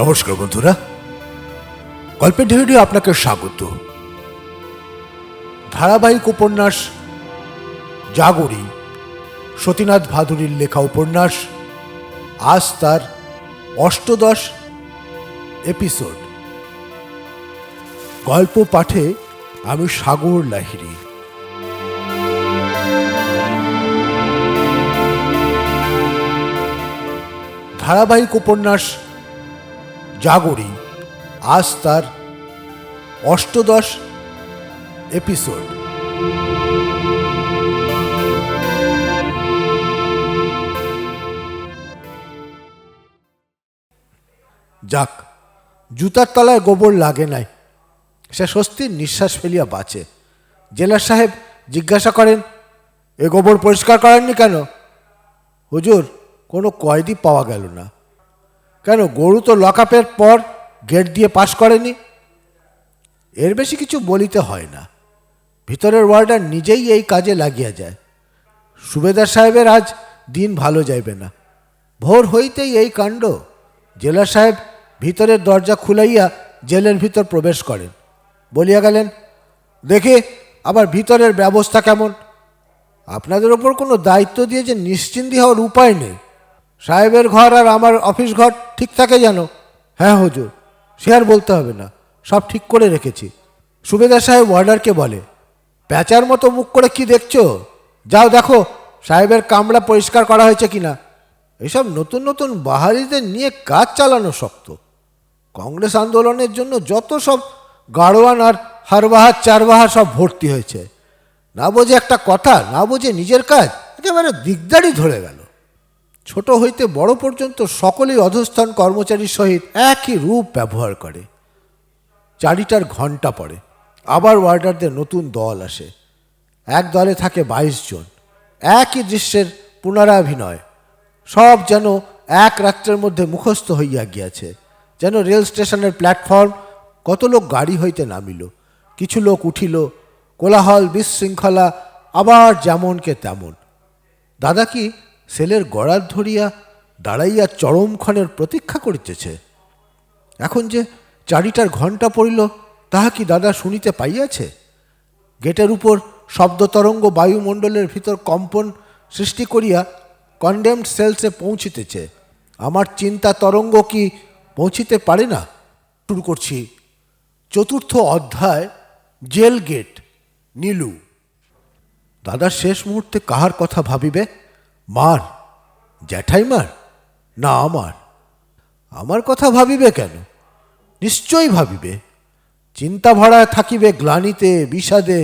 নমস্কার বন্ধুরা, গল্পের ঢেউয়ে আপনাকে স্বাগত। ধারাবাহিক উপন্যাস জাগরি, সতীনাথ ভাদুরীর লেখা উপন্যাস, আজ তার ৮দশ এপিসোড। গল্প পাঠে আমি সাগর লাহিড়ী। ধারাবাহিক উপন্যাস জাগরি, আজ তার ৮দশ এপিসোড। যাক, জুতার তলায় গোবর লাগে নাই, সে স্বস্তির নিঃশ্বাস ফেলিয়া বাঁচে। জেলার সাহেব জিজ্ঞাসা করেন, এ গোবর পরিষ্কার করেননি কেন? হুজুর, কোনো কয়েদি পাওয়া গেল না। কেন, গরু তো লকআপের পর গেট দিয়ে পাস করেনি? এর বেশি কিছু বলিতে হয় না, ভিতরের ওয়ার্ডার নিজেই এই কাজে লাগিয়া যায়। সুবেদার সাহেবের আজ দিন ভালো যাইবে না। ভোর হইতেই এই কাণ্ড। জেলার সাহেব ভিতরের দরজা খুলাইয়া জেলের ভিতর প্রবেশ করেন, বলিয়া গেলেন, দেখে আবার ভিতরের ব্যবস্থা কেমন? আপনাদের ওপর কোনো দায়িত্ব দিয়ে যে নিশ্চিন্তি হওয়ার উপায় নেই। সাহেবের ঘর আর আমার অফিস ঘর ঠিক থাকে যেন? হ্যাঁ হুজুর, সে আর বলতে হবে না, সব ঠিক করে রেখেছি। সুবেদার সাহেব ওয়ার্ডারকে বলে, প্যাঁচার মতো মুখ করে কি দেখছো? যাও দেখো সাহেবের কামরা পরিষ্কার করা হয়েছে কিনা। এসব নতুন নতুন বাহারিদের নিয়ে কাজ চালানো শক্ত। কংগ্রেস আন্দোলনের জন্য যত সব গাড়োয়ান আর হারবাহার চারবাহার সব ভর্তি হয়েছে। না বোঝে একটা কথা, না বোঝে নিজের কাজ, একেবারে দিকদারি ধরে গেল। ছোট হইতে বড় পর্যন্ত সকলেই অধস্থান কর্মচারীর সহিত একই রূপ ব্যবহার করে। 4টার ঘণ্টা পড়ে, আবার ওয়ার্ডারদের নতুন দল আসে। এক দলে থাকে 22 জন। একই দৃশ্যের পুনরাভিনয়। সব যেন এক রাত্রের মধ্যে মুখস্থ হইয়া গিয়াছে। যেন রেল স্টেশনের প্ল্যাটফর্ম। কত লোক গাড়ি হইতে নামিল, কিছু লোক উঠিল, কোলাহল বিশৃঙ্খলা, আবার যেমনকে তেমন। দাদা কি সেলের গড়ার ধরিয়া দাঁড়াইয়া চরমক্ষণের প্রতীক্ষা করিতেছে? এখন যে 4টার ঘণ্টা পড়িল, তাহা কি দাদা শুনিতে পাইয়াছে? গেটের উপর শব্দ তরঙ্গ বায়ুমণ্ডলের ভিতর কম্পন সৃষ্টি করিয়া কন্ডেমড সেলসে পৌঁছিতেছে। আমার চিন্তা তরঙ্গ কি পৌঁছিতে পারে না? শুরু করছি 4র্থ অধ্যায়, জেল গেট। নীলু। দাদা শেষ মুহূর্তে কাহার কথা ভাবিবে? মার, জ্যাঠাইমার, না আমার? আমার কথা ভাবিবে কেন? নিশ্চয়ই ভাবিবে। চিন্তা ভরায় থাকিবে গ্লানিতে, বিষাদে,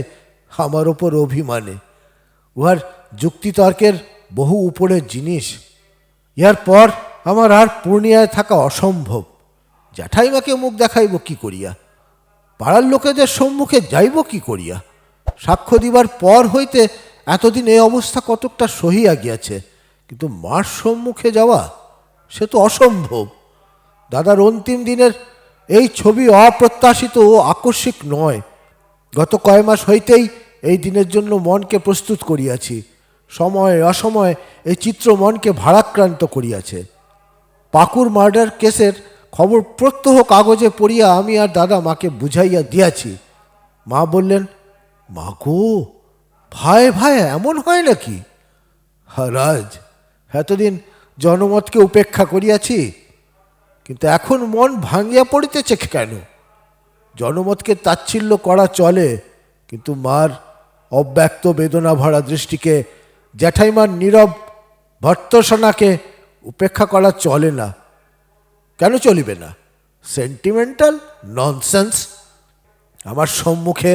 আমার ওপর অভিমানে। উহার যুক্তিতর্কের বহু উপরের জিনিস। ইহার পর আমার আর পূর্ণিয়ায় থাকা অসম্ভব। জ্যাঠাইমাকে মুখ দেখাইব কি করিয়া? পাড়ার লোকেদের সম্মুখে যাইব কি করিয়া? সাক্ষ্য দিবার পর হইতে এতদিন এই অবস্থা কতকটা সহিয়া গিয়াছে, কিন্তু মার সম্মুখে যাওয়া সে তো অসম্ভব। দাদার অন্তিম দিনের এই ছবি অপ্রত্যাশিত ও আকস্মিক নয়। গত কয় মাস হইতেই এই দিনের জন্য মনকে প্রস্তুত করিয়াছি। সময় অসময় এই চিত্র মনকে ভারাক্রান্ত করিয়াছে। পাকুর মার্ডার কেসের খবর প্রত্যহ কাগজে পড়িয়া আমি আর দাদা মাকে বুঝাইয়া দিয়াছি। মা বললেন, মা গো, ভাই ভাই এমন হয় নাকি? রাজ, এতদিন জনমতকে উপেক্ষা করিয়াছি, কিন্তু এখন মন ভাঙিয়া পড়িতেছে কেন? জনমতকে তাচ্ছিল্য করা চলে, কিন্তু মার অব্যক্ত বেদনা ভরা দৃষ্টিকে, জ্যাঠাইমার নীরব ভর্ৎসনাকে উপেক্ষা করা চলে না। কেন চলিবে না? Sentimental nonsense. আমার সম্মুখে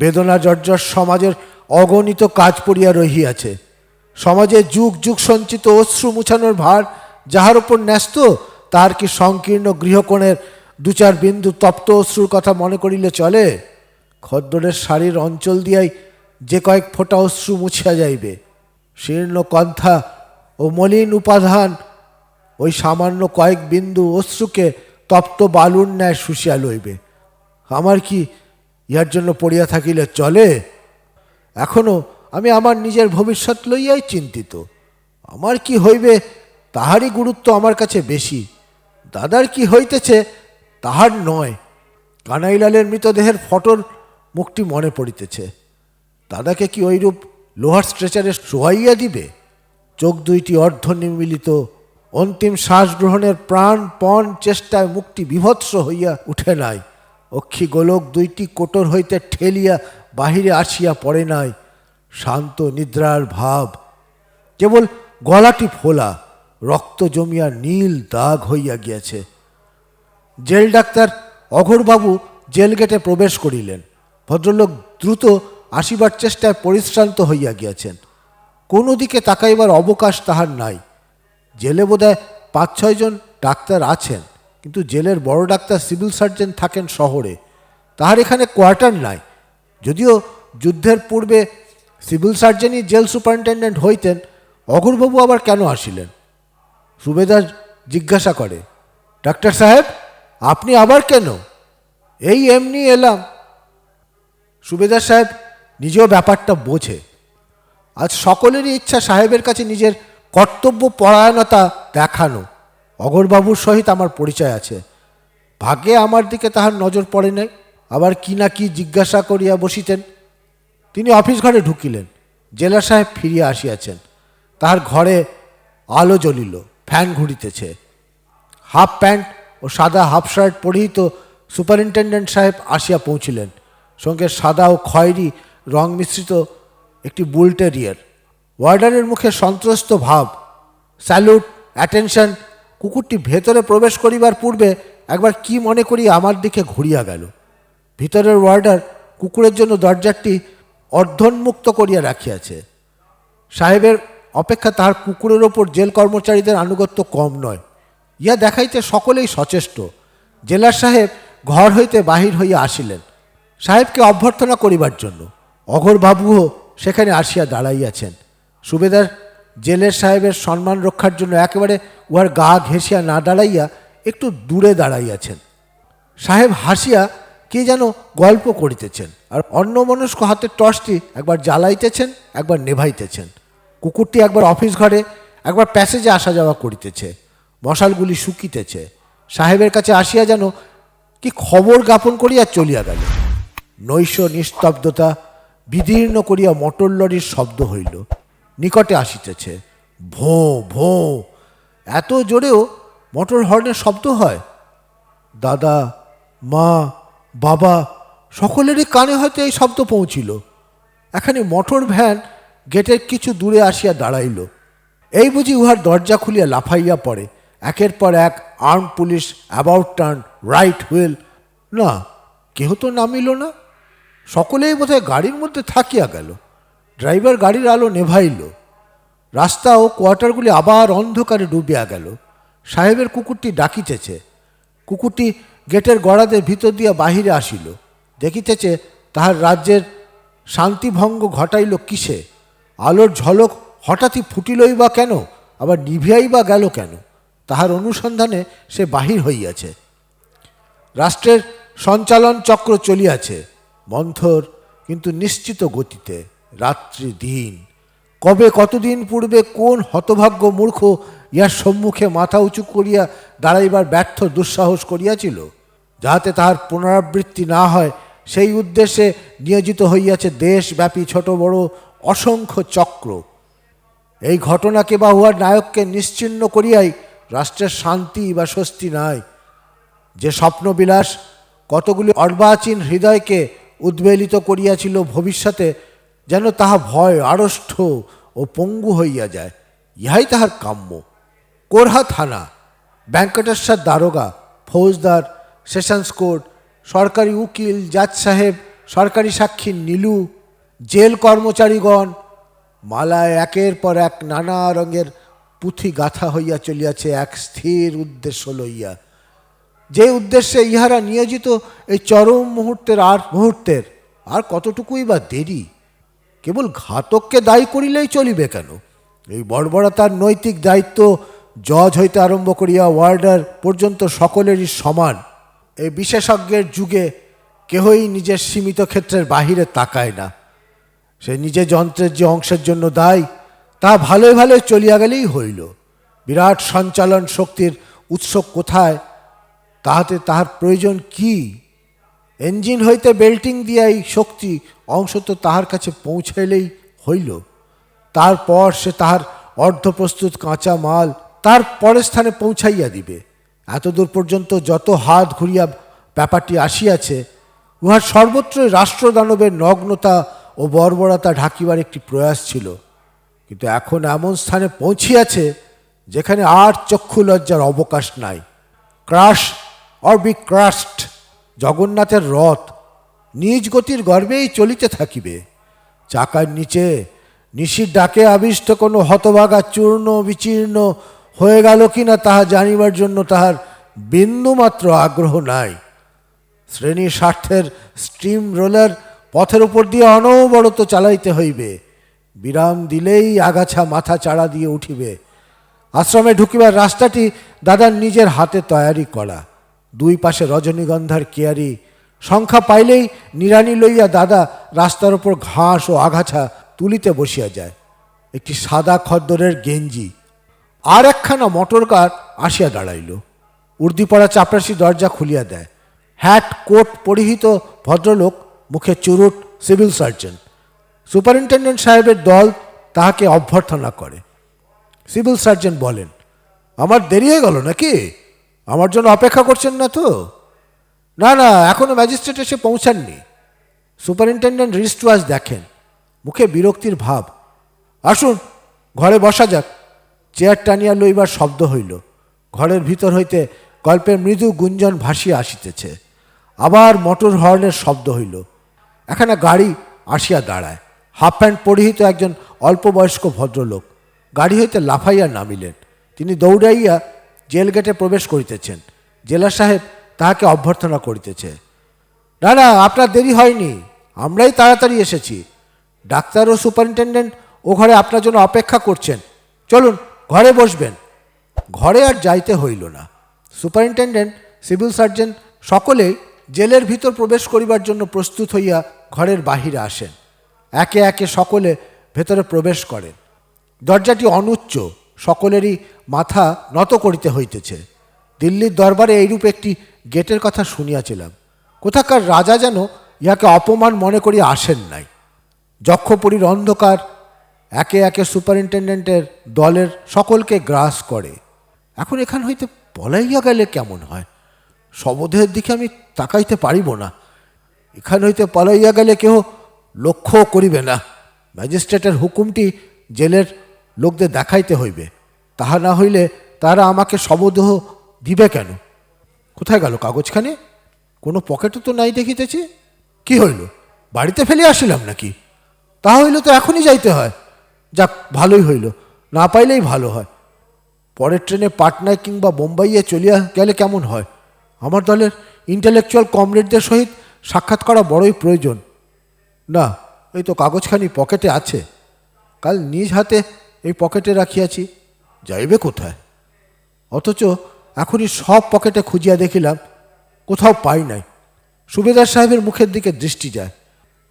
বেদনা জর্জর সমাজের অগণিত কাজ পড়িয়া রহিয়াছে। সমাজে যুগ যুগ সঞ্চিত অশ্রু মুছানোর ভার যাহার উপর ন্যস্ত, তার কি সংকীর্ণ গৃহকোণের 2-4 বিন্দু তপ্ত অশ্রুর কথা মনে করিলে চলে? খদ্দরের শাড়ির অঞ্চল দিয়াই যে কয়েক ফোঁটা অশ্রু মুছিয়া যাইবে। শীর্ণ কন্থা ও মলিন উপাধান ওই সামান্য কয়েক বিন্দু অশ্রুকে তপ্ত বালুর ন্যায় শুষিয়া লইবে। আমার কি ইহার জন্য পড়িয়া থাকিলে চলে? এখনো আমি আমার নিজের ভবিষ্যৎ লইয়াই চিন্তিত। আমার কি হইবে তাহারই গুরুত্ব আমার কাছে বেশি। দাদার কি হইতেছে তাহার নয়, কানাইলালের মৃতদেহের ফটোর মুখটি মনে পড়িতেছে। দাদাকে কি ওইরূপ লোহার স্ট্রেচারে শোয়াইয়া দিবে? চোখ দুইটি অর্ধ নিমিলিত, অন্তিম শ্বাস গ্রহণের প্রাণপণ চেষ্টায় মুখটি বিভৎস হইয়া উঠে নাই। অক্ষি গোলক দুইটি কোটর হইতে ঠেলিয়া বাহিরে আসিয়া পড়ে নাই। শান্ত নিদ্রার ভাব, কেবল গলাটি ফোলা, রক্ত জমিয়া নীল দাগ হইয়া গিয়াছে। জেল ডাক্তার অঘোরবাবু জেল গেটে প্রবেশ করিলেন। ভদ্রলোক দ্রুত আসিবার চেষ্টায় পরিশ্রান্ত হইয়া গিয়াছেন। কোনো দিকে তাকাইবার অবকাশ তাহার নাই। জেলে বোধহয় 5-6 জন ডাক্তার আছেন, কিন্তু জেলের বড় ডাক্তার সিভিল সার্জন থাকেন শহরে, তাহার এখানে কোয়ার্টার নাই। যদিও যুদ্ধের পূর্বে সিভিল সার্জনই জেল সুপারিনটেন্ডেন্ট হইতেন, অঘোরবাবু আবার কেন আসিলেন? সুবেদার জিজ্ঞাসা করে, ডাক্তার সাহেব আপনি আবার কেন? এই এমনি এলাম। সুবেদার সাহেব নিজেও ব্যাপারটা বোঝে। আজ সকলেরই ইচ্ছা সাহেবের কাছে নিজের কর্তব্য পরায়ণতা দেখানো। অঘোরবাবুর সহিত আমার পরিচয় আছে, ভাগ্যে আমার দিকে তাহার নজর পড়ে নাই। আবার কি না কি জিজ্ঞাসা করিয়া বসিতেন। তিনি অফিস ঘরে ঢুকিলেন। জেলার সাহেব ফিরিয়া আসিয়াছেন। তাহার ঘরে আলো জ্বলিল, ফ্যান ঘুরিতেছে। হাফ প্যান্ট ও সাদা হাফ শার্ট পরিহিত সুপারিনটেন্ডেন্ট সাহেব আসিয়া পৌঁছিলেন। সঙ্গে সাদা ও খয়েরি রং মিশ্রিত একটি বুল টেরিয়ার। ওয়ার্ডারের মুখে সন্ত্রস্ত ভাব। Salute, attention. কুকুরটি ভেতরে প্রবেশ করিবার পূর্বে একবার কি মনে করি আমার দিকে ঘুরিয়া গেল। ভিতরের ওয়ার্ডার কুকুরের জন্য দরজাটি অর্ধোন্মুক্ত করিয়া রাখিয়াছে। সাহেবের অপেক্ষা তাহার কুকুরের ওপর জেল কর্মচারীদের আনুগত্য কম নয়, ইহা দেখাইতে সকলেই সচেষ্ট। জেলার সাহেব ঘর হইতে বাহির হইয়া আসিলেন সাহেবকে অভ্যর্থনা করিবার জন্য। অঘোরবাবুও সেখানে আসিয়া দাঁড়াইয়াছেন। সুবেদার জেলের সাহেবের সম্মান রক্ষার জন্য একেবারে উহার গা ঘেঁষিয়া না দাঁড়াইয়া একটু দূরে দাঁড়াইয়াছেন। সাহেব হাসিয়া কে যেন গল্প করিতেছেন, আর অন্যমনস্ক হাতের টর্চটি একবার জ্বালাইতেছেন, একবার নেভাইতেছেন। কুকুরটি একবার অফিস ঘরে, একবার প্যাসেজে আসা যাওয়া করিতেছে। মশালগুলি শুকিতেছে। সাহেবের কাছে আসিয়া যেন কি খবর জ্ঞাপন করিয়া চলিয়া গেল। নৈশ নিস্তব্ধতা বিদীর্ণ করিয়া মোটর লরির শব্দ হইল। নিকটে আসিতেছে। ভোঁ ভোঁ, এত জোরেও মোটর হর্নের শব্দ হয়। দাদা, মা, বাবা সকলেরই কানে হয়তো এই শব্দ পৌঁছিল। এখানে মোটর ভ্যান গেটের কিছু দূরে আসিয়া দাঁড়াইল। এই বুঝি উহার দরজা খুলিয়া লাফাইয়া পড়ে। একের পর এক arm police, about turn, right wheel. না, কেহ তো নামিল না। সকলেই বোধহয় গাড়ির মধ্যে থাকিয়া গেল। ড্রাইভার গাড়ির আলো নেভাইল। রাস্তা ও কোয়ার্টারগুলি আবার অন্ধকারে ডুবিয়া গেল। সাহেবের কুকুরটি ডাকিতেছে। কুকুরটি গেটের গড়াদের ভিতর দিয়া বাহিরে আসিল। দেখিতেছে তাহার রাজ্যের শান্তিভঙ্গ ঘটাইল কিসে? আলোর ঝলক হঠাৎই ফুটিলই বা কেন, আবার নিভিয়াই বা গেল কেন? তাহার অনুসন্ধানে সে বাহির হইয়াছে। রাষ্ট্রের সঞ্চালন চক্র চলিয়াছে মন্থর কিন্তু নিশ্চিত গতিতে। রাত্রি দিন, কবে কতদিন পূর্বে কোন হতভাগ্য মূর্খ ইহার সম্মুখে মাথা উঁচু করিয়া দাঁড়াইবার ব্যর্থ দুঃসাহস করিয়াছিল? যাহাতে তাহার পুনরাবৃত্তি না হয় সেই উদ্দেশ্যে নিয়োজিত হইয়াছে দেশব্যাপী ছোট বড় অসংখ্য চক্র। এই ঘটনাকে বা উহার নায়ককে নিশ্চিহ্ন করিয়াই রাষ্ট্রের শান্তি বা স্বস্তি নাই। যে স্বপ্নবিলাস কতগুলি অর্বাচীন হৃদয়কে উদ্বেলিত করিয়াছিল, ভবিষ্যতে যেন তাহা ভয় আড়ষ্ঠ ও পঙ্গু হইয়া যায়, ইহাই তাহার কাম্য। কোরহা থানা, ব্যাঙ্কটেশ্বর দারোগা, ফৌজদার, সেশনস কোর্ট, সরকারি উকিল, জাজ সাহেব, সরকারি সাক্ষী নীলু, জেল কর্মচারীগণ মালায় একের পর এক নানা রঙের পুঁথি গাথা হইয়া চলিয়াছে এক স্থির উদ্দেশ্য লইয়া। যে উদ্দেশ্যে ইহারা নিয়োজিত এই চরম মুহূর্তের আর কতটুকুই বা দেরি? কেবল ঘাতককে দায়ী করিলেই চলিবে কেন? এই বর্বরতার নৈতিক দায়িত্ব জজ হইতে আরম্ভ করিয়া ওয়ার্ডার পর্যন্ত সকলেরই সমান। এই বিশেষজ্ঞের যুগে কেহই নিজের সীমিত ক্ষেত্রের বাহিরে তাকায় না। সে নিজে যন্ত্রের যে অংশের জন্য দায়ী তা ভালোই ভালোই চলিয়া গেলেই হইল। বিরাট সঞ্চালন শক্তির উৎস কোথায় তাহাতে তাহার প্রয়োজন কি? ইঞ্জিন হইতে বেল্টিং দিয়াই শক্তি অংশত তাহার কাছে পৌঁছাইলেই হইল। তারপর সে তাহার অর্ধপ্রস্তুত কাঁচা মাল তার পরের স্থানে পৌঁছাইয়া দিবে। এতদূর পর্যন্ত যত হাত ঘুরিয়া ব্যাপারটি আসিয়াছে, উহার সর্বত্রই রাষ্ট্রদানবের নগ্নতা ও বর্বরতা ঢাকিবার একটি প্রয়াস ছিল। কিন্তু এখন এমন স্থানে পৌঁছিয়াছে যেখানে আর চক্ষু লজ্জার অবকাশ নাই। ক্রাশ অর বি ক্রাস্ট, জগন্নাথের রথ নিজ গতির গর্বেই চলিতে থাকিবে। চাকার নিচে নিশির ডাকে আবিষ্ট কোনো হতভাগা চূর্ণ বিচীর্ণ হয়ে গেল কিনা তাহা জানিবার জন্য তাহার বিন্দুমাত্র আগ্রহ নাই। শ্রেণী স্বার্থের স্ট্রিম রোলার পথের উপর দিয়ে অনবরত চালাইতে হইবে। বিরাম দিলেই আগাছা মাথা চাড়া দিয়ে উঠিবে। আশ্রমে ঢুকিবার রাস্তাটি দাদার নিজের হাতে তৈয়ারি করা। দুই পাশে রজনীগন্ধার কেয়ারি। সংখ্যা পাইলেই নিড়ানি লইয়া দাদা রাস্তার ওপর ঘাস ও আগাছা তুলিতে বসিয়া যায়। একটি সাদা খদ্দরের গেঞ্জি আর একখানা মোটর কার আসিয়া দাঁড়াইল। উর্দি পরা চাপরাশি দরজা খুলিয়া দেয়। হ্যাট কোট পরিহিত ভদ্রলোক, মুখে চুরুট, সিভিল সার্জন। সুপারিনটেন্ডেন্ট সাহেবের দল তাহাকে অভ্যর্থনা করে। সিভিল সার্জন বলেন, আমার দেরি হয়ে গেল নাকি? আমার জন্য অপেক্ষা করছেন না তো? না না, এখনো ম্যাজিস্ট্রেট এসে পৌঁছাননি। সুপারিনটেন্ডেন্ট রিস্ট ওয়াচ দেখেন, মুখে বিরক্তির ভাব। আসুন, ঘরে বসা যাক। চেয়ার টানিয়া লইবার শব্দ হইল। ঘরের ভিতর হইতে গল্পের মৃদু গুঞ্জন ভাসিয়া আসিতেছে। আবার মোটর হর্নের শব্দ হইল। এখানে গাড়ি আসিয়া দাঁড়ায়। হাফ প্যান্ট পরিহিত একজন অল্প বয়স্ক ভদ্রলোক গাড়ি হইতে লাফাইয়া নামিলেন। তিনি দৌড়াইয়া জেল গেটে প্রবেশ করিতেছেন। জেলা সাহেব তাহাকে অভ্যর্থনা করিতেছে। না না, আপনার দেরি হয়নি, আমরাই তাড়াতাড়ি এসেছি। ডাক্তার ও সুপারিনটেন্ডেন্ট ও ঘরে আপনার জন্য অপেক্ষা করছেন। চলুন, ঘরে বসবেন। ঘরে আর যাইতে হইল না। সুপারিনটেন্ডেন্ট, সিভিল সার্জন সকলেই জেলের ভিতর প্রবেশ করিবার জন্য প্রস্তুত হইয়া ঘরের বাহিরে আসেন। একে একে সকলে ভেতরে প্রবেশ করেন। দরজাটি অনুচ্চ, সকলেরই মাথা নত করিতে হইতেছে। দিল্লির দরবারে এইরূপ একটি গেটের কথা শুনিয়াছিলাম। কোথাকার রাজা যেন ইহাকে অপমান মনে করিয়া আসেন নাই। যক্ষপুরীর অন্ধকার একে একে সুপারিনটেন্ডেন্টের দলের সকলকে গ্রাস করে। এখন এখান হইতে পলাইয়া গেলে কেমন হয়? শবদেহের দিকে আমি তাকাইতে পারিব না। এখান হইতে পলাইয়া গেলে কেহ লক্ষ্য করিবে না। ম্যাজিস্ট্রেটের হুকুমটি জেলের লোকদের দেখাইতে হইবে। তাহা না হইলে তারা আমাকে শবদেহ দিবে কেন? কোথায় গেল কাগজখানি? কোনো পকেটে তো নাই দেখিতেছি। কি হইল, বাড়িতে ফেলে আসিলাম নাকি? তাহা হইলে তো এখনই যাইতে হয়। যাক, ভালোই হইল, না পাইলেই ভালো হয়। পরের ট্রেনে পাটনায় কিংবা বোম্বাইয়ে চলিয়া গেলে কেমন হয়? আমার দলের ইন্টেলেকচুয়াল কমরেডদের সহিত সাক্ষাৎ করা বড়ই প্রয়োজন। না, এই তো কাগজখানি পকেটে আছে। কাল নিজ হাতে এই পকেটে রাখিয়াছি। যাইবে কোথায়? অথচ এখনই সব পকেটে খুঁজিয়া দেখিলাম, কোথাও পাই নাই। সুবেদার সাহেবের মুখের দিকে দৃষ্টি যায়।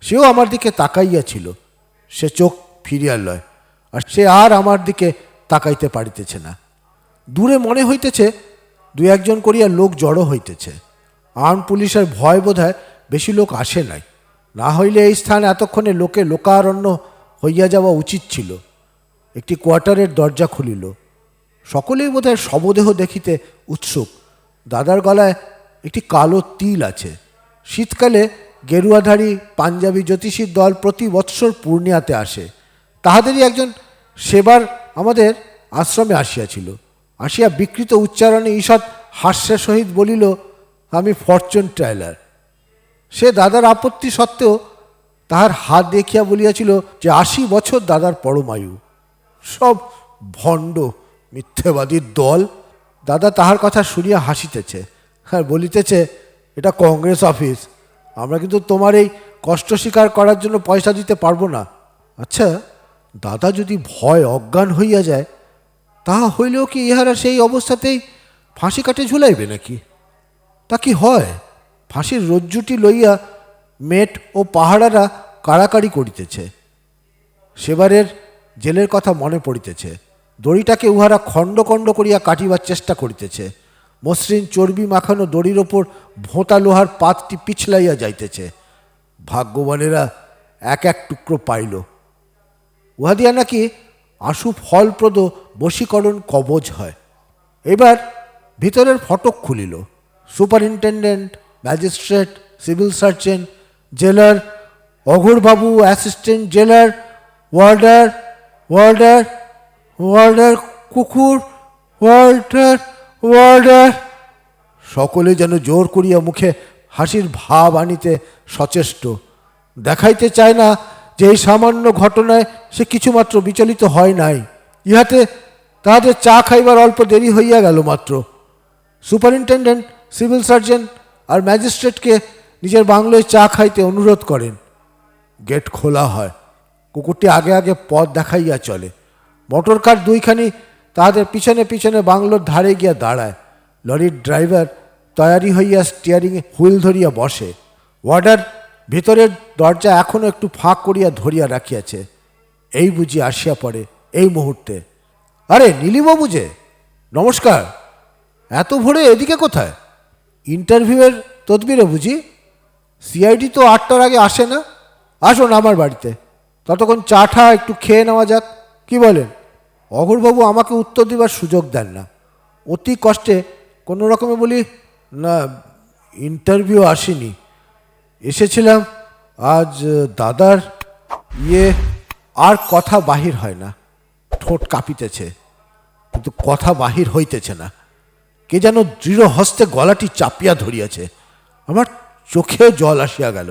সেও আমার দিকে তাকাইয়াছিল। সে চোখ ফিরিয়া লয়, আর সে আর আমার দিকে তাকাইতে পারিতেছে না। দূরে মনে হইতেছে দু একজন করিয়া লোক জড়ো হইতেছে। আর্ম পুলিশের ভয় বোধহয় বেশি লোক আসে নাই। না হইলে এই স্থান এতক্ষণে লোকে লোকারণ্য হইয়া যাওয়া উচিত ছিল। একটি কোয়ার্টারের দরজা খুলিল। সকলেই বোধহয় শবদেহ দেখিতে উৎসুক। দাদার গলায় একটি কালো তিল আছে। শীতকালে গেরুয়াধারী পাঞ্জাবি জ্যোতিষীর দল প্রতি বৎসর পূর্ণিয়াতে আসে। তাহাদেরই একজন সেবার আমাদের আশ্রমে আসিয়াছিল। আসিয়া বিকৃত উচ্চারণে ঈষৎ হাস্যের সহিত বলিল, আমি ফরচুন টেলার। সে দাদার আপত্তি সত্ত্বেও তাহার হাত দেখিয়া বলিয়াছিল যে 80 বছর দাদার পরমায়ু। সব ভণ্ড মিথ্যেবাদীর দল। দাদা তাহার কথা শুনিয়া হাসিতেছে আর বলিতেছে, এটা কংগ্রেস অফিস, আমরা কিন্তু তোমার এই কষ্ট স্বীকার করার জন্য পয়সা দিতে পারবো না। আচ্ছা, দাদা যদি ভয় অজ্ঞান হইয়া যায়, তাহা হইলেও কি ইহারা সেই অবস্থাতেই ফাঁসি কাটে ঝুলাইবে নাকি? তা কি হয়? ফাঁসির রজ্জুটি লইয়া মেট ও পাহারারা কাড়াকাড়ি করিতেছে। সেবারের জেলের কথা মনে পড়িতেছে। দড়িটাকে উহারা খণ্ড খণ্ড করিয়া কাটিবার চেষ্টা করিতেছে। মসৃণ চর্বি মাখানো দড়ির ওপর ভোঁতা লোহার পাতটি পিছলাইয়া যাইতেছে। ভাগ্যবানেরা এক এক টুকরো পাইল। উহা দিয়া নাকি আশু ফলপ্রদ বশীকরণ কবজ হয়। এবার ভিতরের ফটক খুলিল। সুপারিনটেন্ডেন্ট, ম্যাজিস্ট্রেট, সিভিল সার্জন, জেলার, অঘোরবাবু, অ্যাসিস্ট্যান্ট জেলার, ওয়ার্ডার ওয়ার্ডার ওয়ার্ডার কুকুর, ওয়ার্ডার ওয়ার্ডার, সকলে যেন জোর করিয়া মুখে হাসির ভাব আনিতে সচেষ্ট। দেখাইতে চায় না যে এই সামান্য ঘটনায় সে কিছুমাত্র বিচলিত হয় নাই। ইহাতে তাহাদের চা খাইবার অল্প দেরি হইয়া গেল মাত্র। সুপারিনটেন্ডেন্ট, সিভিল সার্জন আর ম্যাজিস্ট্রেটকে নিজের বাংলোয় চা খাইতে অনুরোধ করেন। গেট খোলা হয়। কুকুরটি আগে আগে পথ দেখাইয়া চলে। মোটর কার দুইখানি তাহাদের পিছনে পিছনে বাংলোর ধারে গিয়া দাঁড়ায়। লরির ড্রাইভার তৈয়ারি হইয়া স্টিয়ারিংয়ে হুইল ধরিয়া বসে। ওয়ার্ডার ভিতরের দরজা এখনও একটু ফাঁক করিয়া ধরিয়া রাখিয়াছে। এই বুঝি আসিয়া পড়ে এই মুহূর্তে। আরে নীলিবাবু যে, নমস্কার। এত ভোরে এদিকে কোথায়? ইন্টারভিউয়ের তদবিরে বুঝি? সিআইডি তো 8টার আগে আসে না। আসুন আমার বাড়িতে, ততক্ষণ চাটা একটু খেয়ে নেওয়া যাক, কি বলেন? অঘোরবাবু আমাকে উত্তর দেবার সুযোগ দেন না। অতি কষ্টে কোনো রকমে বলি, না, ইন্টারভিউ আসেনি, এসেছিলাম আজ দাদার আর কথা বাহির হয় না। ঠোঁট কাঁপিতেছে, কিন্তু কথা বাহির হইতেছে না। কে যেন দৃঢ় হস্তে গলাটি চাপিয়া ধরিয়াছে। আমার চোখে জল আসিয়া গেল।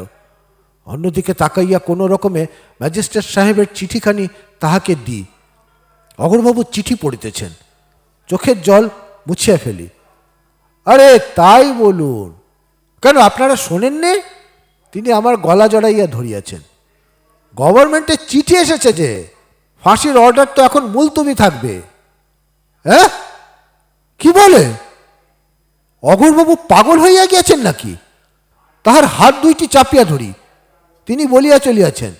অন্যদিকে তাকাইয়া কোনো রকমে ম্যাজিস্ট্রেট সাহেবের চিঠিখানি তাহাকে দিই। অঘোরবাবু চিঠি পড়িতেছেন। চোখের জল মুছিয়া ফেলি। আরে তাই বলুন। কেন, আপনারা শোনেননি? তিনি আমার গলা জড়াইয়া ধরিয়াছেন। গভর্নমেন্টের চিঠি এসেছে যে ফাঁসির অর্ডার তো এখন মুলতবি থাকবে। হ্যাঁ, কি বলে? অঘোরবাবু পাগল হইয়া গিয়াছেন নাকি? তাহার হাত দুইটি চাপিয়া ধরি। তিনি বলিয়া চলিয়াছেন,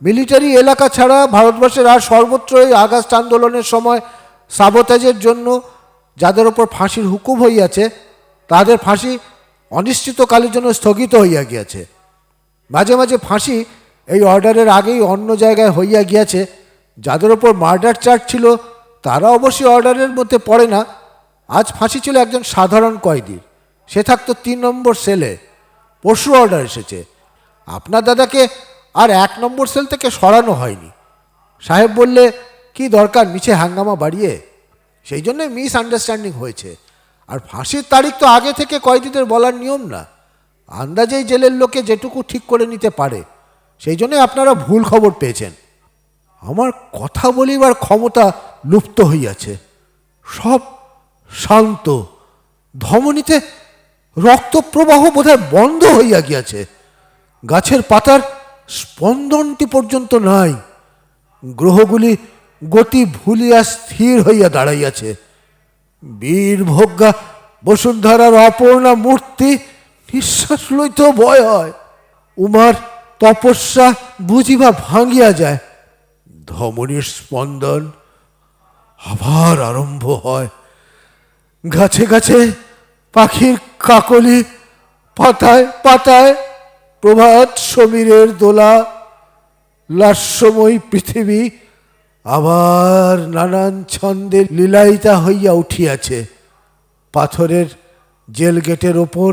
মিলিটারি এলাকা ছাড়া ভারতবর্ষের আর সর্বত্রই আগস্ট আন্দোলনের সময় সাবোতাজের জন্য যাদের ওপর ফাঁসির হুকুম হইয়াছে তাদের ফাঁসি অনিশ্চিতকালের জন্য স্থগিত হইয়া গিয়াছে। মাঝে মাঝে ফাঁসি এই অর্ডারের আগেই অন্য জায়গায় হইয়া গিয়াছে। যাদের ওপর মার্ডার চার্জ ছিল তারা অবশ্যই অর্ডারের মধ্যে পড়ে না। আজ ফাঁসি ছিল একজন সাধারণ কয়েদির, সে থাকতো 3 নম্বর সেলে। পরশু অর্ডার এসেছে। আপনার দাদাকে আর 1 নম্বর সেল থেকে সরানো হয়নি। সাহেব বললে কি দরকার মিছে হাঙ্গামা বাড়িয়ে, সেই জন্যই মিস আন্ডারস্ট্যান্ডিং হয়েছে। আর ফাঁসির তারিখ তো আগে থেকে কয়েদিদের বলার নিয়ম না, আন্দাজেই জেলের লোকে যেটুকু ঠিক করে নিতে পারে। সেই জন্যই আপনারা ভুল খবর পেয়েছেন। আমার কথা বলিবার ক্ষমতা লুপ্ত হইয়াছে। সব শান্ত। ধমনীতে রক্তপ্রবাহ বোধহয় বন্ধ হইয়া গিয়াছে। গাছের পাতার স্পন্দনটি পর্যন্ত নাই। গ্রহগুলি গতি ভুলিয়া স্থির হইয়া দাঁড়াইয়াছে। বীরভোগ্যা বসুন্ধরার অপর্ণা মূর্তি নিঃশ্বাস লইতেও ভয় হয়। উমার তপস্যা বুঝিবা ভাঙিয়া যায়। ধমনীর স্পন্দন আবার আরম্ভ হয়। গাছে গাছে পাখির কাকলি, পাতায় পাতায় প্রভাত সমীরের দোলা। লাস্যময়ী পৃথিবী আবার নানান ছন্দে লীলায়িতা হইয়া উঠিয়াছে। পাথরের জেল গেটের ওপর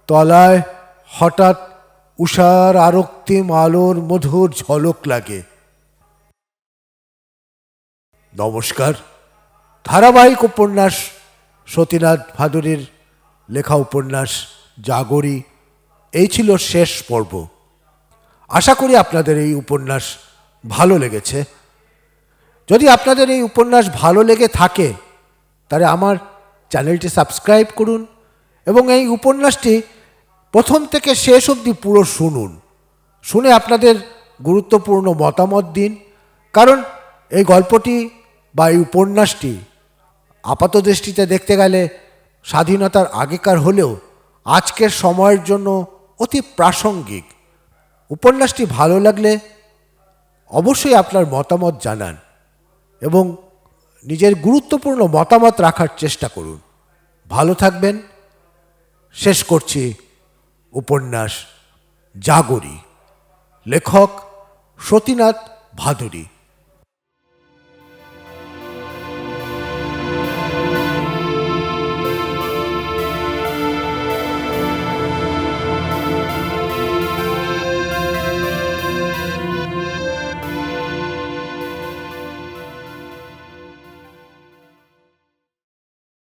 তলায় হঠাৎ উষার আরক্তিম আলোর মধুর ঝলক লাগে। নমস্কার। ধারাবাহিক উপন্যাস সতীনাথ ভাদুরীর লেখা উপন্যাস জাগরী, এই ছিল শেষ পর্ব। আশা করি আপনাদের এই উপন্যাস ভালো লেগেছে। যদি আপনাদের এই উপন্যাস ভালো লেগে থাকে তাহলে আমার চ্যানেলটি সাবস্ক্রাইব করুন এবং এই উপন্যাসটি প্রথম থেকে শেষ অবধি পুরো শুনুন। শুনে আপনাদের গুরুত্বপূর্ণ মতামত দিন। কারণ এই গল্পটি বা এই উপন্যাসটি আপাতদৃষ্টিতে দেখতে গেলে স্বাধীনতার আগেকার হলেও আজকের সময়ের জন্য অতি প্রাসঙ্গিক। উপন্যাসটি ভালো লাগলে অবশ্যই আপনার মতামত জানান এবং নিজের গুরুত্বপূর্ণ মতামত রাখার চেষ্টা করুন। ভালো থাকবেন। শেষ করছি উপন্যাস জাগরি। লেখক সতীনাথ ভাদুরী।